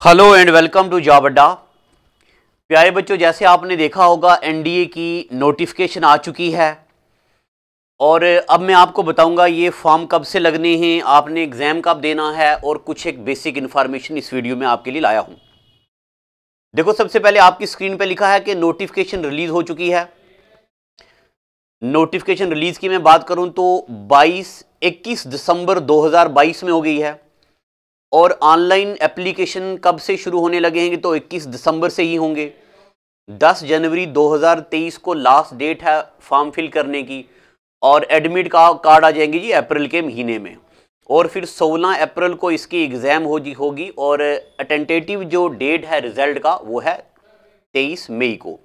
Hello and welcome to job Adda. प्यारे बच्चों, जैसे आपने देखा होगा एनडीए की नोटिफिकेशन आ चुकी है और अब मैं आपको बताऊंगा ये फॉर्म कब से लगने हैं, आपने एग्ज़ाम कब देना है और कुछ एक बेसिक इन्फॉर्मेशन इस वीडियो में आपके लिए लाया हूं। देखो, सबसे पहले आपकी स्क्रीन पे लिखा है कि नोटिफिकेशन रिलीज हो चुकी है। नोटिफिकेशन रिलीज की मैं बात करूं तो 21 दिसंबर 2022 में हो गई है और ऑनलाइन एप्लीकेशन कब से शुरू होने लगे हैं तो 21 दिसंबर से ही होंगे। 10 जनवरी 2023 को लास्ट डेट है फॉर्म फिल करने की और एडमिट कार्ड आ जाएंगे जी अप्रैल के महीने में, और फिर 16 अप्रैल को इसकी एग्ज़ाम होगी और टेंटेटिव जो डेट है रिजल्ट का वो है 23 मई को।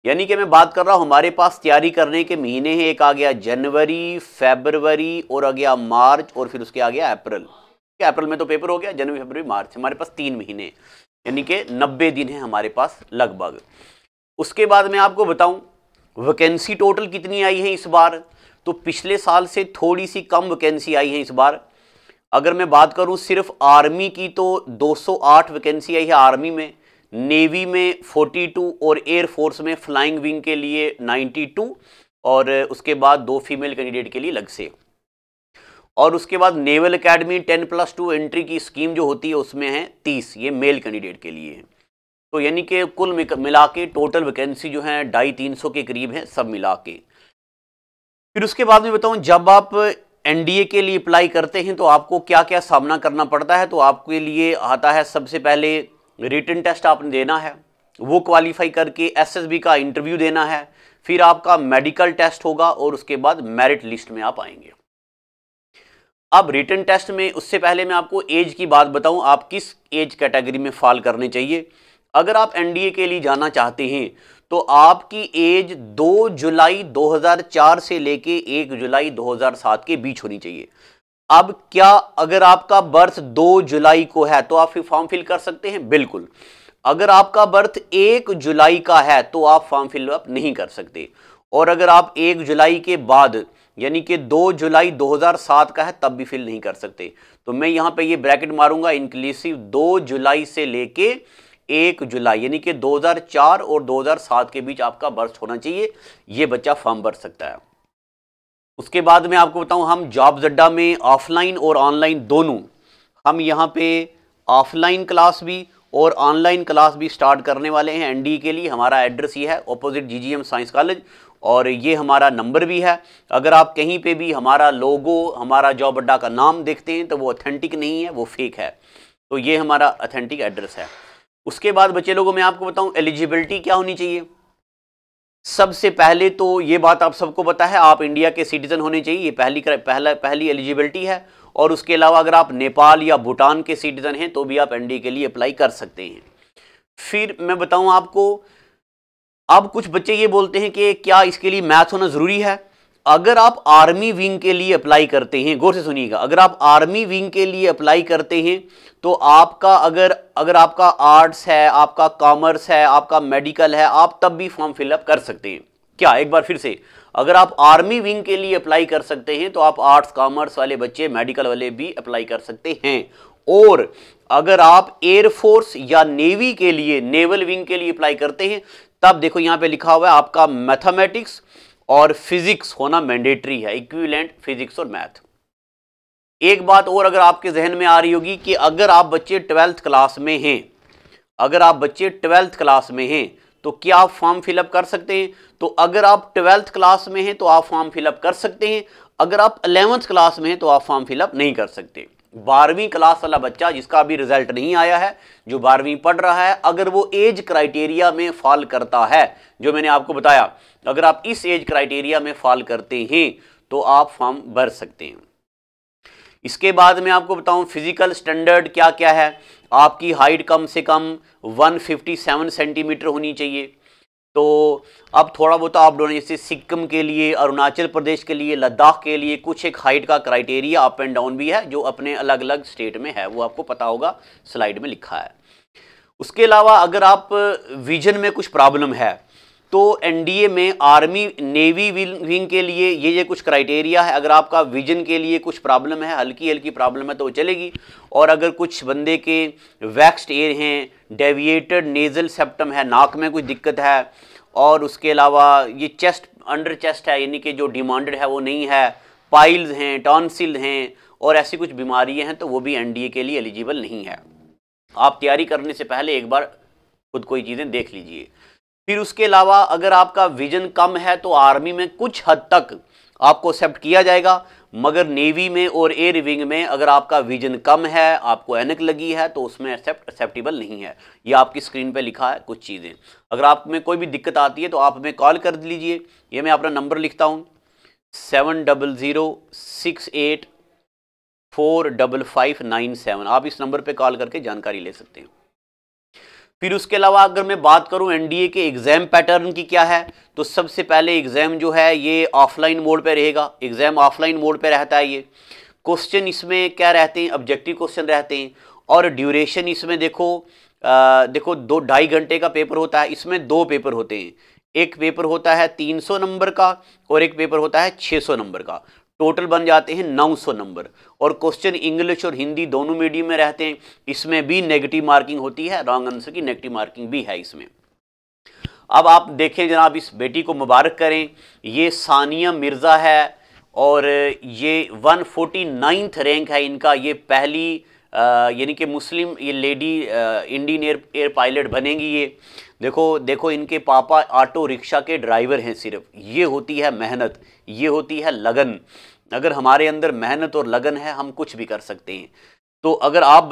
यानी कि मैं बात कर रहा हूँ हमारे पास तैयारी करने के महीने हैं, एक आ गया जनवरी, फरवरी और आ गया मार्च और फिर उसके आ गया अप्रैल। अप्रैल में तो पेपर हो गया, जनवरी फरवरी मार्च, हमारे पास 3 महीने यानी कि 90 दिन है हमारे पास लगभग। उसके बाद मैं आपको बताऊं वैकेंसी टोटल कितनी आई है इस बार, तो पिछले साल से थोड़ी सी कम वैकेंसी आई है इस बार। अगर मैं बात करूं सिर्फ आर्मी की तो 208 वैकेंसी आई है आर्मी में, नेवी में 42 और एयरफोर्स में फ्लाइंग विंग के लिए 92 और उसके बाद 2 फीमेल कैंडिडेट के लिए अलग से। और उसके बाद नेवल एकेडमी 10+2 एंट्री की स्कीम जो होती है उसमें है 30, ये मेल कैंडिडेट के लिए है। तो यानी कि कुल मिला के टोटल वैकेंसी जो है 250-300 के करीब है सब मिला के। फिर उसके बाद में बताऊं जब आप एनडीए के लिए अप्लाई करते हैं तो आपको क्या क्या सामना करना पड़ता है। तो आपके लिए आता है सबसे पहले रिटन टेस्ट आपने देना है, वो क्वालिफाई करके एसएसबी का इंटरव्यू देना है, फिर आपका मेडिकल टेस्ट होगा और उसके बाद मेरिट लिस्ट में आप आएंगे। अब रिटन टेस्ट में उससे पहले मैं आपको एज की बात बताऊं, आप किस एज कैटेगरी में फॉल करने चाहिए। अगर आप एनडीए के लिए जाना चाहते हैं तो आपकी एज 2 जुलाई 2004 से लेके 1 जुलाई 2007 के बीच होनी चाहिए। अब क्या अगर आपका बर्थ 2 जुलाई को है तो आप फॉर्म फिल कर सकते हैं? बिल्कुल। अगर आपका बर्थ 1 जुलाई का है तो आप फॉर्म फिल अप नहीं कर सकते, और अगर आप 1 जुलाई के बाद यानी कि 2 जुलाई 2007 का है तब भी फिल नहीं कर सकते। तो मैं यहां पे ये ब्रैकेट मारूंगा इंक्लूसिव 2 जुलाई से लेके 1 जुलाई यानी कि 2004 और 2007 के बीच आपका बर्थ होना चाहिए, ये बच्चा फॉर्म भर सकता है। उसके बाद मैं आपको बताऊं हम जॉब्स अड्डा में ऑफलाइन और ऑनलाइन दोनों, हम यहाँ पे ऑफलाइन क्लास भी और ऑनलाइन क्लास भी स्टार्ट करने वाले हैं एनडीए के लिए। हमारा एड्रेस ये है ऑपोजिट जीजीएम साइंस कॉलेज और ये हमारा नंबर भी है। अगर आप कहीं पे भी हमारा लोगो, हमारा जॉब अड्डा का नाम देखते हैं तो वो ऑथेंटिक नहीं है, वो फेक है। तो ये हमारा ऑथेंटिक एड्रेस है। उसके बाद बच्चे लोगों मैं आपको बताऊं एलिजिबिलिटी क्या होनी चाहिए। सबसे पहले तो ये बात आप सबको पता है, आप इंडिया के सिटीजन होने चाहिए, ये पहली एलिजिबिलिटी है। और उसके अलावा अगर आप नेपाल या भूटान के सिटीजन हैं तो भी आप एनडीए के लिए अप्लाई कर सकते हैं। फिर मैं बताऊं आपको, अब कुछ बच्चे ये बोलते हैं कि क्या इसके लिए मैथ होना जरूरी है। अगर आप आर्मी विंग के लिए अप्लाई करते हैं, गौर से सुनिएगा, अगर आप आर्मी विंग के लिए अप्लाई करते हैं तो आपका अगर आपका आर्ट्स है, आपका कॉमर्स है, आपका मेडिकल है, आप तब भी फॉर्म फिलअप कर सकते हैं। क्या, एक बार फिर से, अगर आप आर्मी विंग के लिए अप्लाई कर सकते हैं तो आप आर्ट्स कॉमर्स वाले बच्चे, मेडिकल वाले भी अप्लाई कर सकते हैं। और अगर आप एयरफोर्स या नेवी के लिए, नेवल विंग के लिए अप्लाई करते हैं तब देखो यहां पे लिखा हुआ है आपका मैथमेटिक्स और फिजिक्स होना मैंडेटरी है, इक्विवेलेंट फिजिक्स और मैथ। एक बात और अगर आपके जहन में आ रही होगी कि अगर आप बच्चे 12th क्लास में हैं, अगर आप बच्चे 12th क्लास में हैं तो क्या आप फॉर्म फिलअप कर सकते हैं। तो अगर आप 12th क्लास में हैं तो आप फॉर्म फिलअप कर सकते हैं, अगर आप 11th क्लास में हैं तो आप फॉर्म फिलअप नहीं कर सकते। 12वीं क्लास वाला बच्चा जिसका अभी रिजल्ट नहीं आया है, जो 12वीं पढ़ रहा है, अगर वो एज क्राइटेरिया में फॉल करता है, जो मैंने आपको बताया, अगर आप इस एज क्राइटेरिया में फॉल करते हैं तो आप फॉर्म भर सकते हैं। इसके बाद मैं आपको बताऊं फिजिकल स्टैंडर्ड क्या क्या है। आपकी हाइट कम से कम 157 सेंटीमीटर होनी चाहिए। तो अब थोड़ा बहुत आप दोनों, जैसे सिक्किम के लिए, अरुणाचल प्रदेश के लिए, लद्दाख के लिए कुछ एक हाइट का क्राइटेरिया अप एंड डाउन भी है जो अपने अलग अलग स्टेट में है, वो आपको पता होगा, स्लाइड में लिखा है। उसके अलावा अगर आप विजन में कुछ प्रॉब्लम है तो एनडीए में आर्मी नेवी विंग के लिए ये कुछ क्राइटेरिया है। अगर आपका विजन के लिए कुछ प्रॉब्लम है, हल्की हल्की प्रॉब्लम है, तो वो चलेगी। और अगर कुछ बंदे के वैक्स्ड एयर हैं, डेविएटेड नेजल सेप्टम है, नाक में कुछ दिक्कत है, और उसके अलावा ये चेस्ट अंडर चेस्ट है, यानी कि जो डिमांडेड है वो नहीं है, पाइल्स हैं, टॉन्सिल हैं और ऐसी कुछ बीमारियां हैं, तो वो भी एनडीए के लिए एलिजिबल नहीं है। आप तैयारी करने से पहले एक बार खुद कोई चीज़ें देख लीजिए। फिर उसके अलावा अगर आपका विजन कम है तो आर्मी में कुछ हद तक आपको एक्सेप्ट किया जाएगा, मगर नेवी में और एयर विंग में अगर आपका विजन कम है, आपको ऐनक लगी है, तो उसमें एक्सेप्टेबल नहीं है। ये आपकी स्क्रीन पे लिखा है कुछ चीज़ें। अगर आप में कोई भी दिक्कत आती है तो आप हमें कॉल कर लीजिए। ये मैं अपना नंबर लिखता हूँ 7006845597। आप इस नंबर पे कॉल करके जानकारी ले सकते हैं। फिर उसके अलावा अगर मैं बात करूं एनडीए के एग्जाम पैटर्न की क्या है, तो सबसे पहले एग्जाम जो है ये ऑफलाइन मोड पे रहेगा। एग्जाम ऑफलाइन मोड पे रहता है। ये क्वेश्चन इसमें क्या रहते हैं, ऑब्जेक्टिव क्वेश्चन रहते हैं। और ड्यूरेशन इसमें देखो 2-2.5 घंटे का पेपर होता है। इसमें 2 पेपर होते हैं, एक पेपर होता है 300 नंबर का और एक पेपर होता है 600 नंबर का। टोटल बन जाते हैं 900 नंबर। और क्वेश्चन इंग्लिश और हिंदी दोनों मीडियम में रहते हैं। इसमें भी नेगेटिव मार्किंग होती है, रॉन्ग आंसर की नेगेटिव मार्किंग भी है इसमें। अब आप देखें जनाब, इस बेटी को मुबारक करें, ये सानिया मिर्ज़ा है और ये 149th रैंक है इनका। ये पहली यानी कि मुस्लिम ये लेडी इंडियन एयर पायलट बनेंगी। ये देखो इनके पापा ऑटो रिक्शा के ड्राइवर हैं। सिर्फ ये होती है मेहनत, ये होती है लगन। अगर हमारे अंदर मेहनत और लगन है, हम कुछ भी कर सकते हैं। तो अगर आप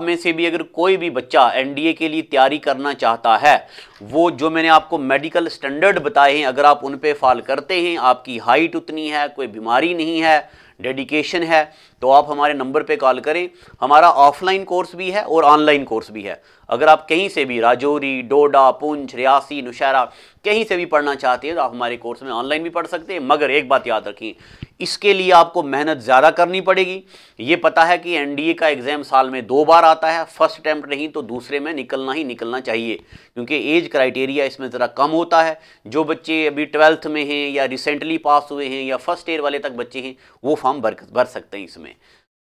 में से भी अगर कोई भी बच्चा एनडीए के लिए तैयारी करना चाहता है, वो जो मैंने आपको मेडिकल स्टैंडर्ड बताए हैं, अगर आप उन पे फॉलो करते हैं, आपकी हाइट उतनी है, कोई बीमारी नहीं है, डेडिकेशन है, तो आप हमारे नंबर पे कॉल करें। हमारा ऑफलाइन कोर्स भी है और ऑनलाइन कोर्स भी है। अगर आप कहीं से भी राजौरी, डोडा, पुंछ, रियासी, नौशहरा कहीं से भी पढ़ना चाहते हैं तो आप हमारे कोर्स में ऑनलाइन भी पढ़ सकते हैं। मगर एक बात याद रखें, इसके लिए आपको मेहनत ज़्यादा करनी पड़ेगी। ये पता है कि एनडीए का एग्ज़ाम साल में 2 बार आता है, फर्स्ट अटैम्प्ट नहीं तो दूसरे में निकलना ही निकलना चाहिए, क्योंकि एज क्राइटेरिया इसमें ज़रा कम होता है। जो बच्चे अभी 12th में हैं या रिसेंटली पास हुए हैं या फर्स्ट ईयर वाले तक बच्चे हैं, वो फॉर्म भर सकते हैं इसमें।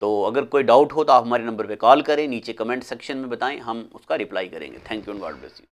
तो अगर कोई डाउट हो तो आप हमारे नंबर पे कॉल करें, नीचे कमेंट सेक्शन में बताएं, हम उसका रिप्लाई करेंगे। Thank you and God bless you.